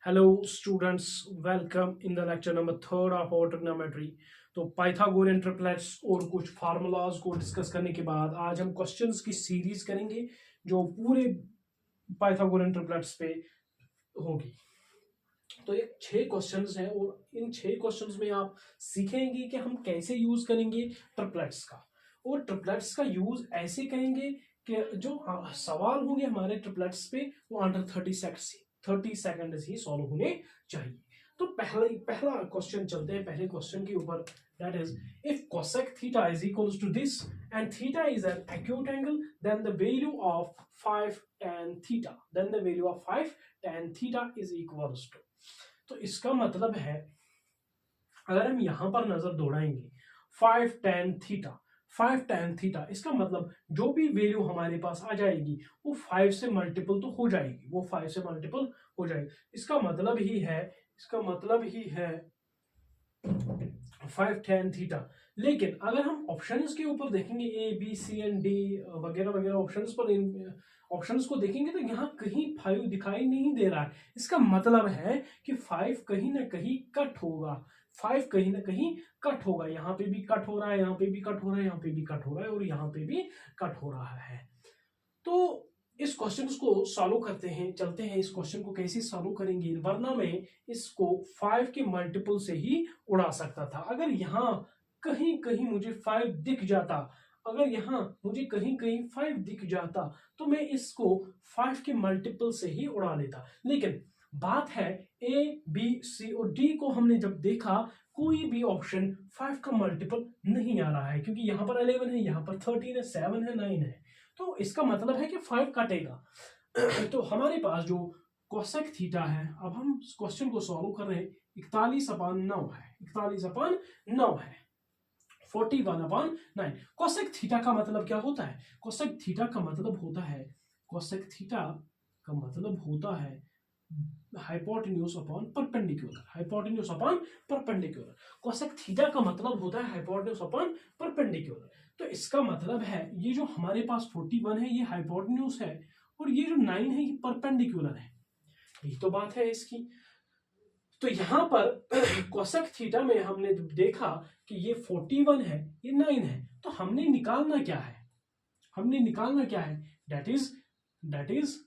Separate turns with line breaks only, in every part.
Hello students, welcome in the lecture number third of our trigonometry। तो Pythagorean triplets और कुछ formulas को discuss करने के बाद आज हम क्वेश्चंस की सीरीज करेंगे जो पूरे पाइथागोरियन ट्रिपलेट्स पे होगी। तो ये 6 क्वेश्चंस हैं और इन 6 क्वेश्चंस में आप सीखेंगे कि हम कैसे यूज करेंगे ट्रिपलेट्स का, और ट्रिपलेट्स का यूज ऐसे करेंगे कि जो सवाल होंगे हमारे ट्रिपलेट्स पे वो अंडर 30 सेकंड ही सॉल्व होने चाहिए। तो पहला क्वेश्चन चलते हैं पहले क्वेश्चन के ऊपर, that is if cosec theta is equals to this and theta is an acute angle, then the value of 5 tan theta, then the value of 5 tan theta is equals to। तो इसका मतलब है अगर हम यहां पर नजर दौड़ाएंगे 5 tan थीटा, इसका मतलब जो भी वैल्यू हमारे पास आ जाएगी वो 5 से मल्टीपल तो हो जाएगी, वो 5 से मल्टीपल हो जाएगी। इसका मतलब ही है 5 tan थीटा। लेकिन अगर हम ऑप्शंस के ऊपर देखेंगे A B C and D वगैरह वगैरह ऑप्शंस पर, ऑप्शंस को देखेंगे तो यहाँ कहीं 5 दिखाई नहीं दे रहा है। इसका मतलब है कि 5 कहीं ना कहीं कट होगा, 5 कहीं ना कहीं कट होगा। यहाँ पे भी कट हो रहा है, यहाँ पे भी कट हो रहा है, यहाँ पे भी कट हो रहा है और यहाँ पे भी कट हो रहा है। तो इस क्वेश्चन को सॉल्व करते हैं, चलते हैं इस क्वेश्चन को कैसे सॉल्व करेंगे, वरना मैं इसको 5 के मल्टीपल से ही उड़ा सकता था। अगर यहाँ कहीं कहीं मुझे 5 दिख जाता, अगर यहाँ मुझे कहीं कहीं 5 दिख जाता तो मैं इसको 5 के मल्टीपल से ही उड़ा लेता। लेकिन बात है ए बी सी और डी को हमने जब देखा कोई भी ऑप्शन 5 का मल्टीपल नहीं आ रहा है, क्योंकि यहाँ पर 11 है, यहाँ पर 13 है, 7 है, 9 है। तो इसका मतलब है कि 5 कटेगा। तो हमारे पास जो कोसेक थीटा है, अब हम इस क्वेश्चन को सॉल्व कर रहे हैं, 41/9 है, 41/9 है, 41/9। कोसेक थीटा का मतलब क्या होता है? कोसेक थीटा का मतलब होता है, कोसेक थीटा का मतलब होता है hypotenuse upon perpendicular, hypotenuse upon perpendicular. Cosec theta का मतलब होता है हाइपोटेन्यूज अपॉन परपेंडिकुलर। तो इसका मतलब है ये जो हमारे पास 41 है ये हाइपोटेन्यूज है और ये जो 9 है ये परपेंडिकुलर है। यही तो बात है इसकी। तो यहां पर कोसेक थीटा में हमने देखा कि ये 41 है, ये 9 है, तो हमने निकालना क्या है? That is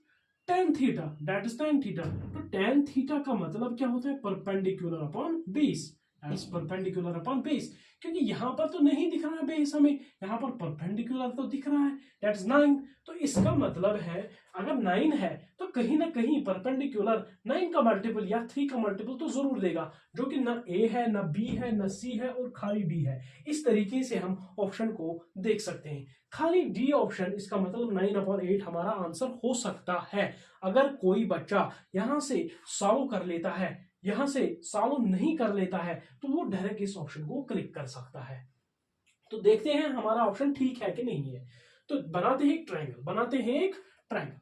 tan theta, that is tan theta. तो tan थीटा का मतलब क्या होता है? Perpendicular upon base, perpendicular upon base. क्योंकि यहां पर तो नहीं दिख रहा है बेस हमें, यहां पर परपेंडिकुलर तो दिख रहा है, दैट इज 9। तो इसका मतलब है अगर 9 है तो कहीं ना कहीं परपेंडिकुलर 9 का मल्टीपल या 3 का मल्टीपल तो जरूर देगा, जो कि ना ए है, ना बी है, ना सी है और खाली डी है। इस तरीके से हम ऑप्शन को देख सकते हैं। खाली डी ऑप्शन, इसका मतलब 9/8 हमारा आंसर हो सकता है। अगर कोई बच्चा यहां से सॉल्व कर लेता है, यहां से सॉल्व नहीं कर लेता है, तो वो डायरेक्ट इस ऑप्शन को क्लिक कर सकता है। तो देखते हैं हमारा ऑप्शन ठीक है कि नहीं है। तो बनाते हैं एक ट्रायंगल।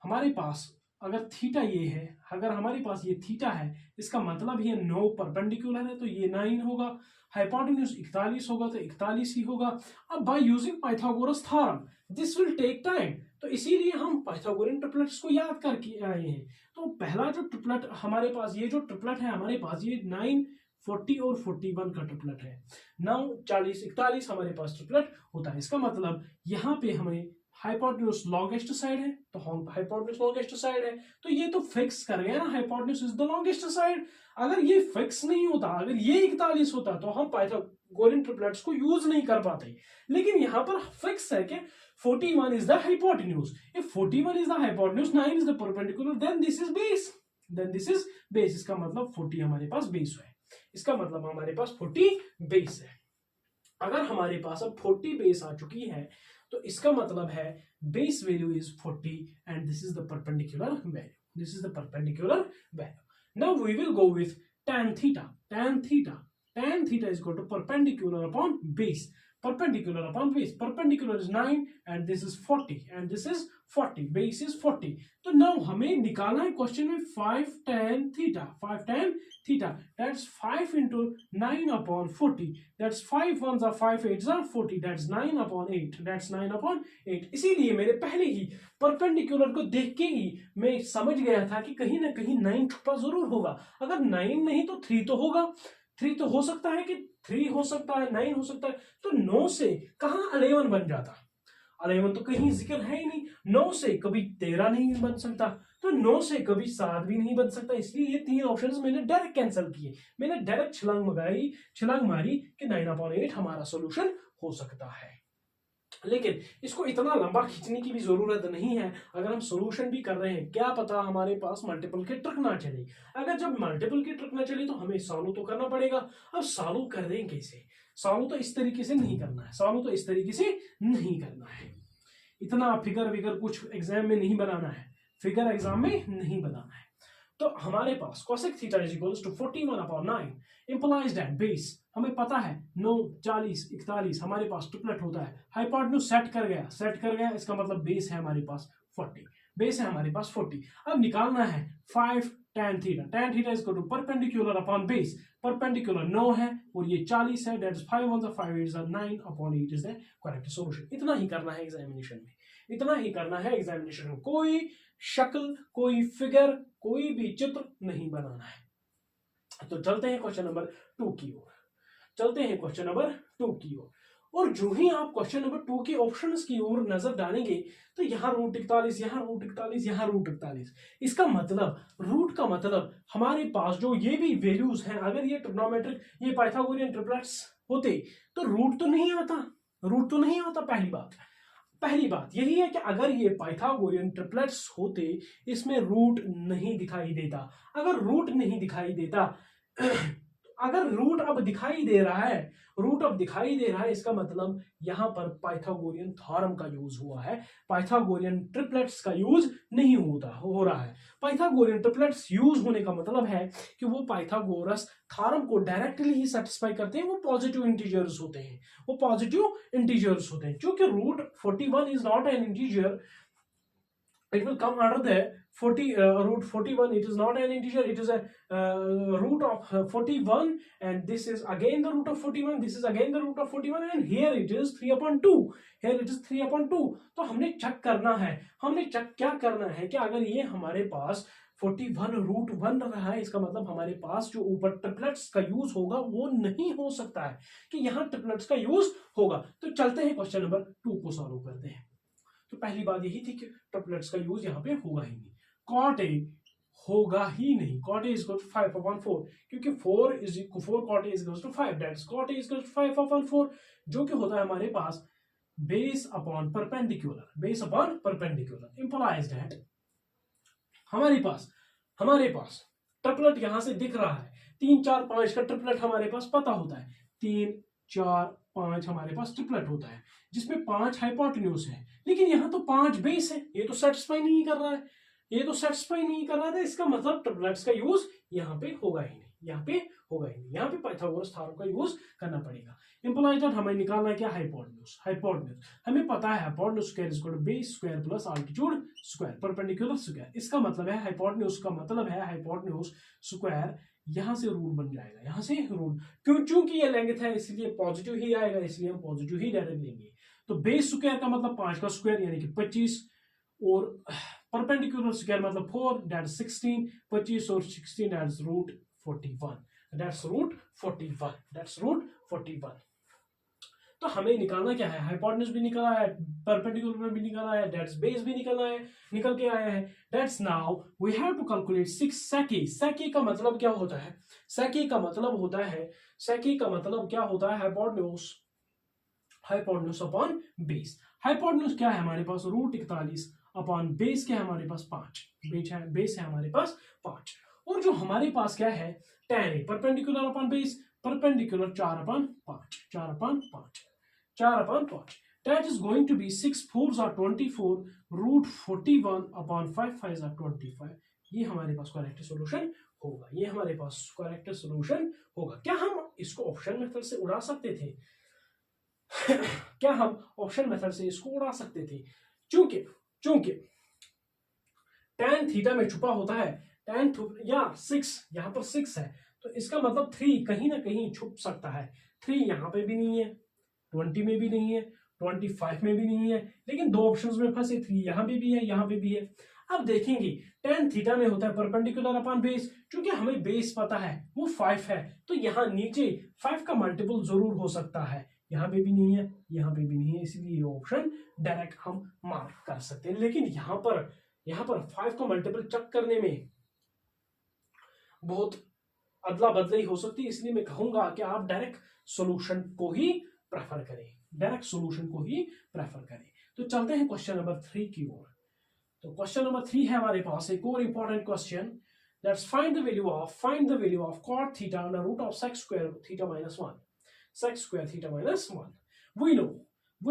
हमारे पास अगर थीटा ये है, अगर हमारे पास ये थीटा है, इसका मतलब ये 9 परपेंडिकुलर है तो ये 9 होगा, हाइपोटेन्यूज 41 होगा तो 41 ही होगा। अब by using Pythagoras theorem this will take time, तो इसीलिए हम पाइथागोरियन ट्रिपलेट्स को याद करके आए हैं। तो पहला जो ट्रिपलेट हमारे पास, ये जो ट्रिपलेट है हमारे पास, ये 9, 40 और 41 का ट्रिपलेट है। 9, 40, 41 हमारे पास ट्रिपलेट होता है। इसका मतलब यहाँ पे हमें हाइपोटेन्यूज लॉन्गेस्ट साइड है, तो हाइपोटेन्यूज लॉन्गेस्ट साइड है, तो ये तो फिक्स कर गए ना, hypotenuse is the longest side. अगर ये फिक्स नहीं होता, अगर ये 41 होता तो हम पाइथागोरियन ट्रिपलेट्स को यूज नहीं कर पाते। लेकिन यहां पर फिक्स है कि 41 is the hypotenuse. If 41 is the hypotenuse, 9 is the perpendicular, then this is base. इसका मतलब 40 हमारे पास बेस है, इसका मतलब हमारे पास 40 बेस है। अगर हमारे पास अब 40 बेस आ चुकी है तो इसका मतलब है base value is 40 and this is the perpendicular value. Now we will go with tan theta. tan theta is equal to perpendicular upon base, perpendicular upon base. Perpendicular is 9 and this is 40 and this is 40. Base is 40. तो now हमें निकालना है question में 5 tan theta. 5 tan theta. That's 5 into 9 upon 40. That's 5 ones are 5 8s are 40. That's 9 upon 8. That's 9 upon 8. इसीलिए मैंने पहले ही perpendicular को देख के ही मैं समझ गया था कि कहीं ना कहीं 9 छुपा जरूर होगा. अगर 9 नहीं तो 3 तो होगा. 3 तो हो सकता है कि 3 हो सकता है, 9 हो सकता है. तो 9 से कहाँ 11 बन जाता. 11 तो कहीं जिक्र है ही नहीं. 9 से कभी 13 नहीं बन सकता, तो 9 से कभी 7 भी नहीं बन सकता. इसलिए ये 3 ऑप्शंस मैंने डायरेक्ट कैंसिल किए. मैंने डायरेक्ट छलांग मारी कि 9/8 हमारा सॉल्यूशन हो सकता है. लेकिन इसको इतना लंबा खींचने की भी जरूरत नहीं है. अगर हम सॉल्यूशन भी कर रहे हैं, क्या पता हमारे पास मल्टीपल के ट्रिक ना चले. अगर जब मल्टीपल की ट्रिक ना चले तो हमें सॉल्व तो करना पड़ेगा. अब सॉल्व कर दें कैसे? सॉल्व तो इस तरीके से नहीं करना है. सॉल्व तो इस तरीके से नहीं करना है. इतना फिगर विगर कुछ एग्जाम में नहीं बनाना है. फिगर एग्जाम में नहीं बनाना है. तो हमारे पास cosec theta is equals to 41/9 implies that base हमें पता है 9 40 41 हमारे पास ट्रिपलेट होता है. हाइपोटेन्यूज सेट कर गया इसका मतलब बेस है हमारे पास 40. बेस है हमारे पास 40. अब निकालना है 5 tan theta. tan theta is equal to perpendicular upon base. Perpendicular 9 है और ये 40 है. That is 5 1 5 8 9/8 is the correct solution. इतना ही करना है एग्जामिनेशन में. इतना ही करना है एग्जामिनेशन में. कोई शक्ल, कोई फिगर, कोई भी चित्र नहीं बनाना है. तो चलते हैं क्वेश्चन नंबर 2 की ओर. और जो ही आप क्वेश्चन नंबर 2 के ऑप्शंस की ओर नजर डालेंगे तो यहाँ √41, यहाँ √41, यहाँ √41. इसका मतलब रूट का मतलब हमारे पास जो ये भी वैल्यूज हैं, अगर ये ट्रिग्नोमेट्रिक, ये पाइथागोरियन ट्रिपलेट्स होते तो रूट तो नहीं आता. पहली बात यही है कि अगर ये पाइथागोरियन ट्रिपलेट्स होते इसमें रूट नहीं दिखाई देता. अगर रूट नहीं दिखाई देता अगर रूट अब दिखाई दे रहा है इसका मतलब यहां पर पाइथागोरियन थ्योरम का यूज हुआ है. पाइथागोरियन ट्रिपलेट्स का यूज नहीं हो रहा है. पाइथागोरियन ट्रिपलेट्स यूज होने का मतलब है कि वो पाइथागोरस थ्योरम को डायरेक्टली ही सेटिस्फाई करते हैं. वो पॉजिटिव इंटीजर्स होते हैं. क्योंकि √41 is not an integer, it will come under the √41. It is not an integer, it is a root of 41, and this is again the root of 41, this is again the root of 41, and here it is 3/2. तो हमने check क्या करना है कि अगर ये हमारे पास 41 √1 रहा है, इसका मतलब हमारे पास जो ऊपर ट्रिपलेट्स का यूज होगा वो नहीं हो सकता है कि यहाँ ट्रिपलेट्स का यूज होगा. तो चलते हैं क्वेश्चन नंबर 2 को सॉल्व करते हैं. तो पहली बात यही थी कि ट्रिपलेट्स का यूज यहाँ पे होगा ही नहीं. cot A होगा ही नहीं. cot A is equal to 5/4 क्योंकि 4 cot A is equal to 5. That's cot A is equal to 5/4 जो कि होता है हमारे पास base upon perpendicular. implies that हमारे पास ट्रिपलेट यहां से दिख रहा है. 3 4 5 का ट्रिपलेट हमारे पास पता होता है. 3 4 5 हमारे पास ट्रिपलेट होता है जिसमें 5 हाइपोटेन्यूज है. लेकिन यहाँ तो 5 बेस है. ये तो सेटिस्फाई नहीं कर रहा है. था. इसका मतलब ट्रिपलेट्स का यूज यहाँ पे होगा ही नहीं. यहाँ पे पाइथागोरस थ्योरम का यूज करना पड़ेगा. इंप्लाइज दैट हमें निकालना है क्या? हाइपोटेन्यूज. हमें पता है hypotenuse square is equal to base square plus altitude square perpendicular square. इसका मतलब है हाइपोटेन्यूज स्क्वायर यहां से रूट बन जाएगा. क्योंकि ये लेंथ है इसलिए पॉजिटिव ही आएगा, इसलिए हम पॉजिटिव ही डायरेक्ट लेंगे. तो बेस स्क्वायर का मतलब 5 का स्क्वायर यानी कि 25 और परपेंडिकुलर स्क्वायर मतलब 4 दैट 16. 25 और 16 दैट्स √41. दैट्स √41. तो हमें निकालना क्या है? हाइपोटेन्यूज भी निकला है, परपेंडिकुलर भी निकला है, दैट्स बेस भी निकल के आया है. That's now we have to calculate 6 सेकी का मतलब क्या होता है? सेकी का मतलब क्या होता है? Hypotenuse upon base. हाइपोटेन्यूज क्या है हमारे पास? √41 अपॉन बेस क्या है हमारे पास? 5. बेस है हमारे पास 5. और जो हमारे पास क्या है? tan A perpendicular upon base, perpendicular 4/5. That is going to be 6 4s are 24 √41 upon 5 5s are 25. ये हमारे पास करेक्ट सॉल्यूशन होगा. क्या हम इसको ऑप्शन मेथड से उड़ा सकते थे? क्या हम ऑप्शन मेथड से इसको उड़ा सकते थे? चूंकि चूंकि tan थीटा में छुपा होता है tan या 6, यहाँ पर 6 है, तो इसका मतलब 3 कहीं ना कहीं छुप सकता है। 3 यहाँ पे भी नहीं है, 20 में भी नहीं है, 25 में भी नहीं है, लेकिन दो ऑप्शंस में फंसे, 3 यहाँ पे भी है, यहाँ पे भी है। अब देखेंगे tan थीटा में होता है परपेंडिकुलर अपॉन बेस, क्योंकि हमें बेस पता है वो 5 है, तो यहाँ नीचे 5 का मल्टीपल जरूर हो सकता है। यहाँ पे भी नहीं है, यहाँ पे भी नहीं है, इसलिए ये ऑप्शन डायरेक्ट हम मार्क कर सकते हैं। लेकिन यहाँ पर 5 का मल्टीपल चेक करने में बहुत अदला बदली हो सकती है, इसलिए मैं कहूंगा कि आप डायरेक्ट सॉल्यूशन को ही प्रेफर करें, डायरेक्ट सॉल्यूशन को ही प्रेफर करें। तो चलते हैं क्वेश्चन नंबर 3 की ओर। तो क्वेश्चन नंबर 3 है हमारे पास एक और important question, that's find the value of cot theta under root of sec square theta minus 1, sec square theta minus 1। We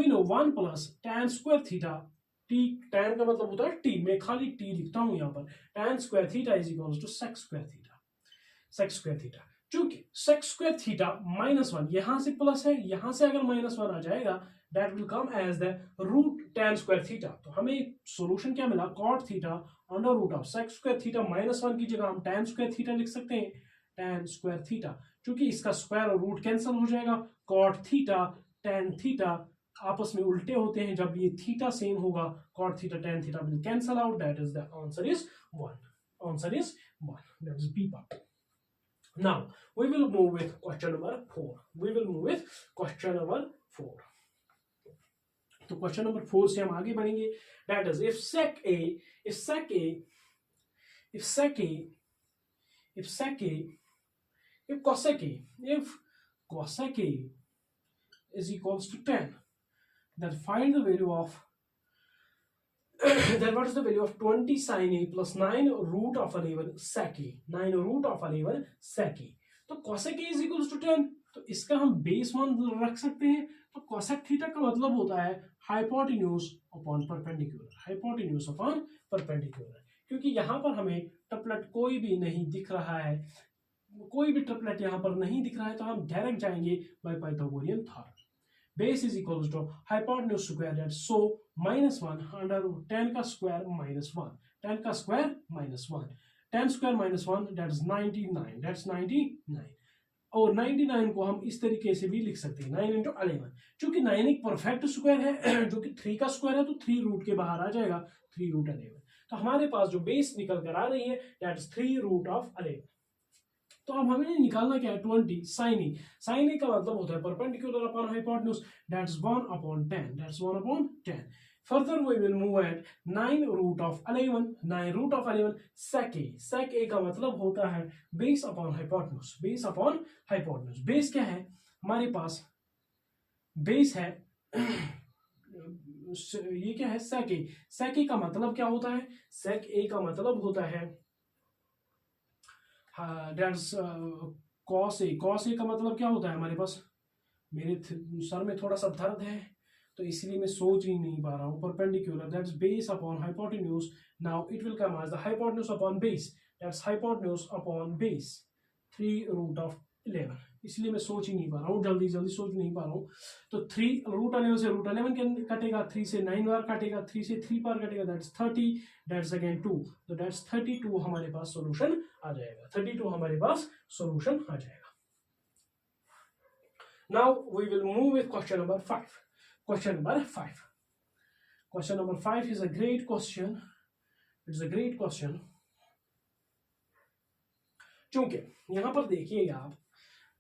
know 1 plus tan square theta, t tan का मतलब होता है t, मैं खाली t लिखता हूं यहाँ पर, tan square theta is equals to sec square theta. चूंकि sec स्क्वायर थीटा माइनस 1, यहां से प्लस है, यहां से अगर माइनस 1 आ जाएगा, that will come as the root tan square theta. तो हमें सॉल्यूशन क्या मिला, cot theta under root of sec square theta minus 1 की जगह हम tan स्क्वायर थीटा लिख सकते हैं, tan स्क्वायर थीटा। चूंकि इसका स्क्वायर और रूट कैंसिल हो जाएगा, cot थीटा tan थीटा आपस में उल्टे होते हैं, जब ये थीटा सेम होगा, cot theta tan theta will cancel out, that is the answer is 1, that is B part. Now we will move with question number 4. तो क्वेश्चन नंबर 4 से हम आगे बढ़ेंगे, that is if sec A cosec A is equals to 10, then find the value of then what is the value of 20 sin A plus 9 root of 11 sec A, 9 root of 11 sec A। तो cosec A is equals to 10, तो इसका हम base 1 रख सकते हैं। तो cosec theta का मतलब होता है हाइपोटेन्यूज अपॉन परपेंडिकुलर, क्योंकि यहाँ पर हमें ट्रिपलेट कोई भी नहीं दिख रहा है, यहाँ पर नहीं दिख रहा है, तो हम डायरेक्ट जाएंगे by Pythagorean theorem. Base is equals to hypotenuse square, that so minus 1 under root 10 का स्क्वायर माइनस 1, 10 का square minus 1, 10 square minus 1 that is 99, और 99 को हम इस तरीके से भी लिख सकते हैं 9 इंटू 11। चूंकि 9 एक परफेक्ट स्क्वायर है जो कि 3 का स्क्वायर है, तो 3 रूट के बाहर आ जाएगा 3 रूट 11। तो हमारे पास जो बेस निकल कर आ रही है दैट इज 3 रूट ऑफ 11। तो अब हमें निकालना क्या है, 20 sin A का मतलब होता है perpendicular upon hypotenuse, that's 1 upon 10। Further we will move at 9 root of 11 sec A का मतलब होता है बेस अपॉन हाइपोटेन्यूज। बेस क्या है हमारे पास, बेस है ये क्या है sec A का मतलब क्या होता है, sec A का मतलब होता है दैट्स cos A का मतलब क्या होता है हमारे पास, मेरे सर में थोड़ा सा दर्द है तो इसलिए मैं सोच ही नहीं पा रहा हूँ। Perpendicular that's base upon hypotenuse, now it will come as the hypotenuse upon base, that's hypotenuse upon base 3 root of 11, इसलिए मैं सोच ही नहीं पा रहा हूँ, जल्दी सोच नहीं पा रहा हूँ। तो 3 रूट 11 से रूट 11 कटेगा, 3 से 9 बार कटेगा, 3 से 3 बार कटेगा, दैट्स 30, दैट्स अगेन 2, तो दैट्स 32 हमारे पास सॉल्यूशन आ जाएगा, 32 हमारे पास सॉल्यूशन आ जाएगा। Now we will move with question number 5. Question number 5 is a great question. It's a great question. चूंकि यहां पर देखिएगा आप,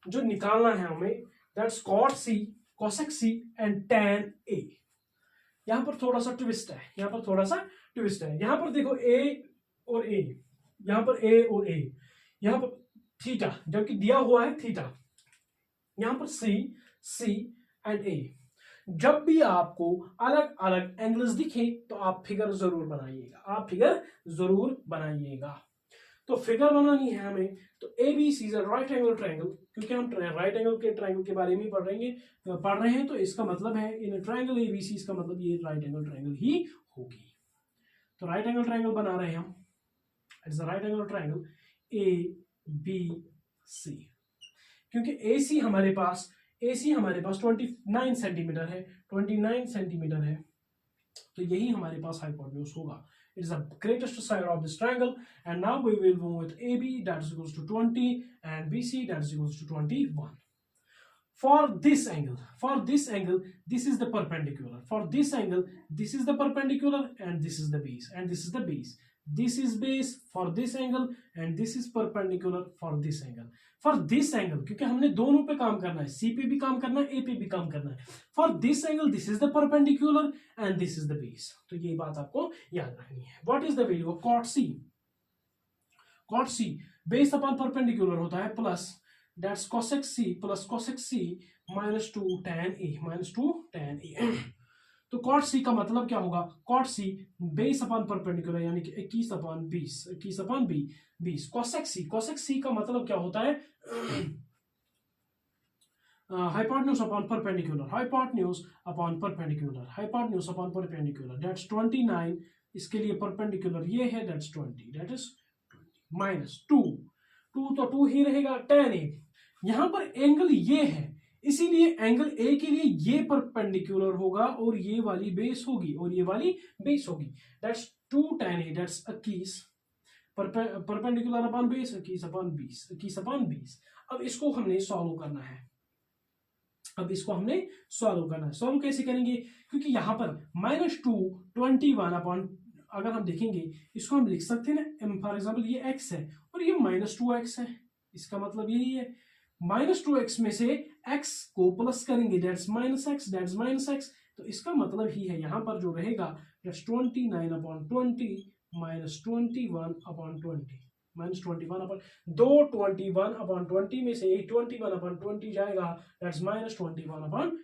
जो निकालना है हमें that's cot C, cosec C and tan A। यहां पर थोड़ा सा ट्विस्ट है, यहां पर देखो A और A, यहां पर A और A, यहां पर थीटा जबकि दिया हुआ है थीटा, यहां पर C एंड A। जब भी आपको अलग अलग एंगल्स दिखे तो आप फिगर जरूर बनाइएगा, तो फिगर बनानी है हमें। तो ABC is a right angle triangle, क्योंकि हम राइट एंगल के ट्रायंगल के बारे में पढ़ रहे हैं, तो इसका मतलब है इन ट्रायंगल ABC, इसका मतलब ये राइट एंगल ट्रायंगल ही होगी। तो राइट एंगल ट्रायंगल बना रहे हैं हम, it's a right angle triangle ABC, क्योंकि AC हमारे पास AC हमारे पास 29 सेंटीमीटर है, 29 सेंटीमीटर है, तो यही हमारे पास हाइपोटेन्यूज होगा. It is the greatest side of this triangle, and now we will move with AB that is equals to 20 and BC that is equals to 21. For this angle, this is the perpendicular. For this angle, this is the perpendicular and this is the base, and this is the base. This is base for this angle and this is perpendicular for this angle. For this angle, क्योंकि हमने दोनों पे काम करना है, C पे भी काम करना है, A पे भी काम करना है. For this angle, this is the perpendicular and this is the base. तो ये बात आपको याद रखनी है. What is the value of cot C? Cot C based upon perpendicular होता है plus that's cosec C plus cosec C minus 2 tan A minus 2 tan A. तो cot C का मतलब क्या होगा? cot C base upon perpendicular यानी कि 21 upon 20, 21 upon 20. cosec C का मतलब क्या होता है? hypotenuse upon perpendicular, hypotenuse upon perpendicular, hypotenuse upon perpendicular. That's 29. इसके लिए perpendicular ये है, that's 20, that is 20 minus 2 तो 2 ही रहेगा tan A. यहां पर एंगल ये है, इसीलिए एंगल ए के लिए ये परपेंडिकुलर होगा और ये वाली बेस होगी और ये वाली बेस होगी. That's 2 tan A, that's 21 perpendicular upon base 21 upon 20, 21 upon 20. अब इसको हमने सॉल्व करना है. सॉल्व कैसे करेंगे? क्योंकि यहां पर -2 21 अपॉन, अगर हम देखेंगे इसको हम लिख सकते हैं ना, फॉर एग्जाम्पल ये x है और ये -2x है. इसका मतलब यही है, -2x में से x को प्लस करेंगे, दैट्स -x. तो इसका मतलब ही है यहां पर जो रहेगा that's 29 upon 20 minus 21 upon 20 minus 21 upon 21 upon 20 में से 21 अपॉन 20 जाएगा, दैट्स -21 अपॉन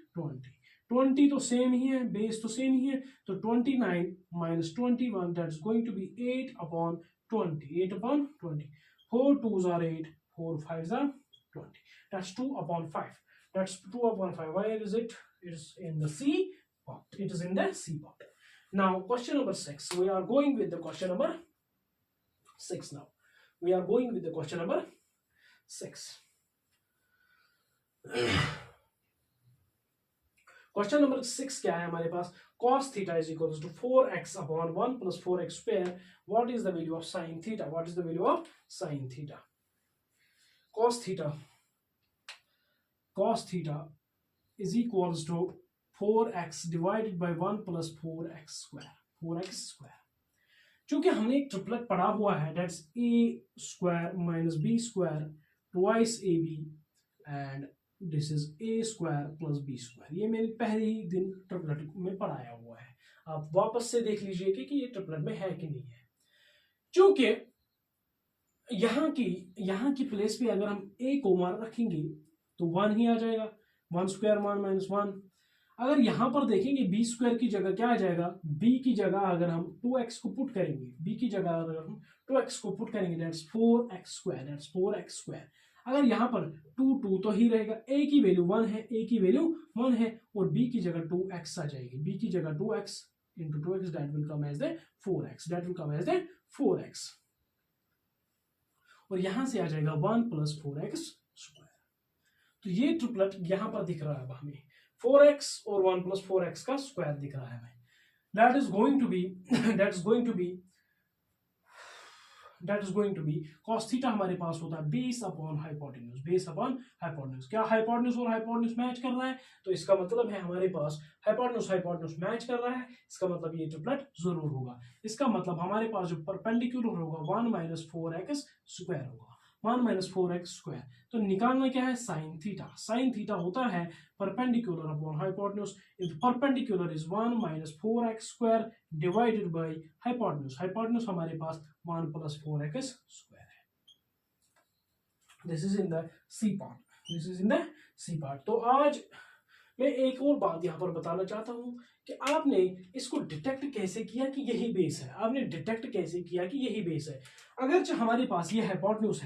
20 तो सेम ही है, बेस तो सेम ही है. तो 29 minus 21 that's going to be 8 upon 20. 4 2s are 8, 4 5s are 20. That's 2 upon 5. That's 2 upon 5. Where is it? It is in the C pot. It is in the C pot. Now, question number 6. We are going with the question number 6 now. We are going with the question number 6. Question number 6 क्या है हमारे पास? Cos theta is equals to 4x upon 1 plus 4x square. What is the value of sin theta? What is the value of sin theta? Cos theta is equals to 4x divided by 1 plus 4x square. चूंकि हमने एक triplet पढ़ा हुआ है, that's a square minus b square twice ab and this is a square plus b square. ये मैंने पहले ही दिन ट्रिपलेट में पढ़ाया हुआ है. आप वापस से देख लीजिए कि ये ट्रिपलेट में है कि नहीं है. चूंकि यहाँ की प्लेस पे अगर हम a को मान रखेंगे तो 1 ही आ जाएगा, 1 स्क्वायर 1 माइनस 1. अगर यहां पर देखेंगे b स्क्वायर की जगह क्या आ जाएगा, b की जगह अगर हम 2x को पुट करेंगे, b की जगह अगर हम 2x को पुट करेंगे दैट्स 4x स्क्वायर. अगर यहाँ पर 2 तो ही रहेगा, a की वैल्यू 1 है, और b की जगह 2x आ जाएगी. b की जगह 2x into 2x that will come as the 4x. और यहां से आ जाएगा 1 plus 4x स्क्वायर. तो ये ट्रिपलेट यहां पर दिख रहा है हमें, 4x और 1 plus 4x का स्क्वायर दिख रहा है हमें. that is going to be cos theta हमारे पास होता है बेस अपॉन हाइपोटेन्यूज. क्या हाइपोटेन्यूज और हाइपोटेन्यूज मैच कर रहा है? तो इसका मतलब है हमारे पास हाइपोटेन्यूज मैच कर रहा है. इसका मतलब ये ट्रिपलेट जरूर होगा. इसका मतलब हमारे पास जो परपेंडिकुलर होगा 1 माइनस 4x स्क्वायर होगा, 1 माइनस 4x स्क्वायर. तो निकालना क्या है? साइन थीटा होता है perpendicular upon hypotenuse. Perpendicular is 1 minus 4x square divided by hypotenuse हमारे पास 1 प्लस 4x स्क्वायर है. This is in the C part. तो आज मैं एक और बात यहाँ पर बताना चाहता हूँ कि आपने इसको डिटेक्ट कैसे किया कि यही बेस है. अगर हमारे पास ये हाइपोटेन्यूज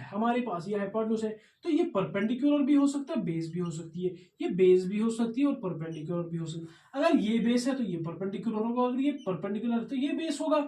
है, तो ये परपेंडिकुलर भी हो सकता है, बेस भी हो सकती है. ये बेस भी हो सकती है और परपेंडिकुलर भी हो सकती है. अगर ये बेस है तो ये परपेंडिकुलर होगा, अगर ये परपेंडिकुलर है तो ये बेस होगा.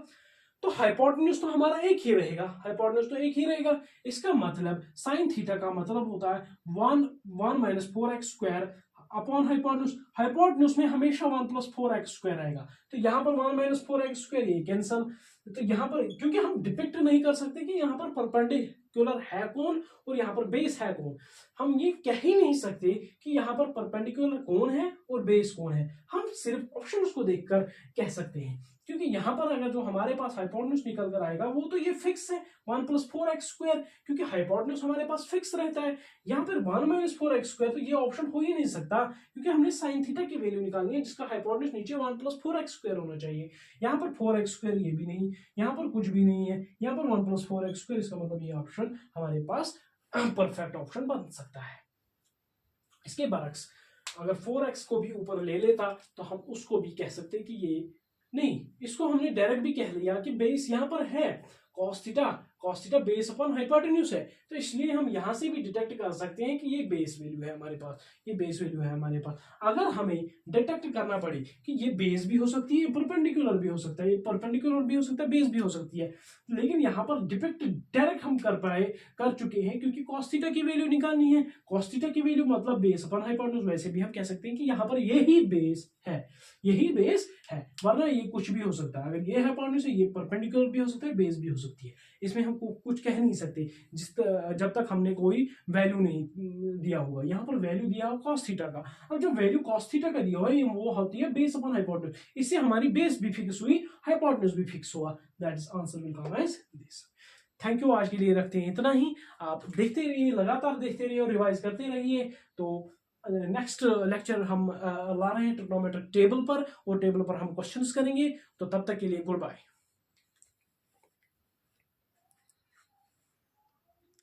तो हाइपोटेन्यूज तो हमारा एक ही रहेगा. इसका मतलब साइन थीटा का मतलब होता है 1 minus 4x square upon hypotenuse, hypotenuse में हमेशा 1 + 4x² आएगा, तो यहाँ पर 1 - 4x² ये कैंसल। तो यहाँ पर क्योंकि हम डिपिक्ट नहीं कर सकते कि यहाँ पर परपेंडिकुलर है कौन और यहाँ पर बेस है कौन, हम ये कह ही नहीं सकते कि यहाँ पर परपेंडिकुलर कौन है और बेस कौन है, हम सिर्फ ऑप्शंस को देखकर कह सकते हैं। क्योंकि यहाँ पर अगर जो हमारे पास हाइपोटेन्यूज निकल कर आएगा वो तो ये फिक्स है 1 + 4x², क्योंकि हाइपोटेन्यूज हमारे पास फिक्स रहता है। यहाँ पर 1 - 4x² तो ये ऑप्शन हो ही नहीं सकता, क्योंकि हमने साइन थीटा की वैल्यू निकालनी है जिसका हाइपोटेन्यूज नीचे 1 + 4x² होना चाहिए। यहाँ पर 4x² ये भी नहीं, यहाँ पर कुछ भी नहीं है, यहाँ पर 1 + 4x², इसका मतलब ये ऑप्शन हमारे पास परफेक्ट ऑप्शन बन सकता है। इसके बरक्स अगर 4x को भी ऊपर ले लेता तो हम उसको भी कह सकते कि ये नहीं, इसको हमने डायरेक्ट भी कह लिया कि बेस यहाँ पर है cos theta base upon hypotenuse है, तो इसलिए हम यहाँ से भी डिटेक्ट कर सकते हैं कि ये बेस वैल्यू है हमारे पास, ये बेस वैल्यू है हमारे पास। अगर हमें डिटेक्ट करना पड़े कि ये बेस भी हो सकती है, परपेंडिकुलर भी हो सकता है, ये परपेंडिकुलर भी हो सकता है, बेस भी हो सकती है, लेकिन यहाँ पर डिटेक्ट डायरेक्ट हम कर चुके हैं क्योंकि cos थीटा की वैल्यू निकालनी है। cos थीटा की वैल्यू मतलब बेस अपॉन हाइपोटेन्यूज, वैसे भी हम कह सकते हैं कि यहाँ पर यही बेस है, यही बेस है, वरना ये कुछ भी हो सकता है। अगर ये हाइपोटेन्यूज है, ये परपेंडिकुलर भी हो सकता है, बेस भी हो सकती है, इसमें हम कुछ कह नहीं सकते जब तक हमने कोई वैल्यू नहीं दिया हुआ। यहाँ पर वैल्यू दिया हुआ cos थीटा का, अब जो वैल्यू cos थीटा का दिया हुआ है वो होती है बेस अपॉन हाइपोटेन्यूज, इससे हमारी बेस भी फिक्स हुई, हाइपोटेन्यूज भी फिक्स हुआ। That is answer will come as this. Thank you, आज के लिए रखते हैं इतना ही। आप देखते रहिए, लगातार देखते रहिए और रिवाइज करते रहिए। तो नेक्स्ट लेक्चर हम ला रहे हैं ट्रिग्नोमेट्रिक टेबल पर, और टेबल पर हम क्वेश्चंस करेंगे। तो तब तक के लिए गुड बाय।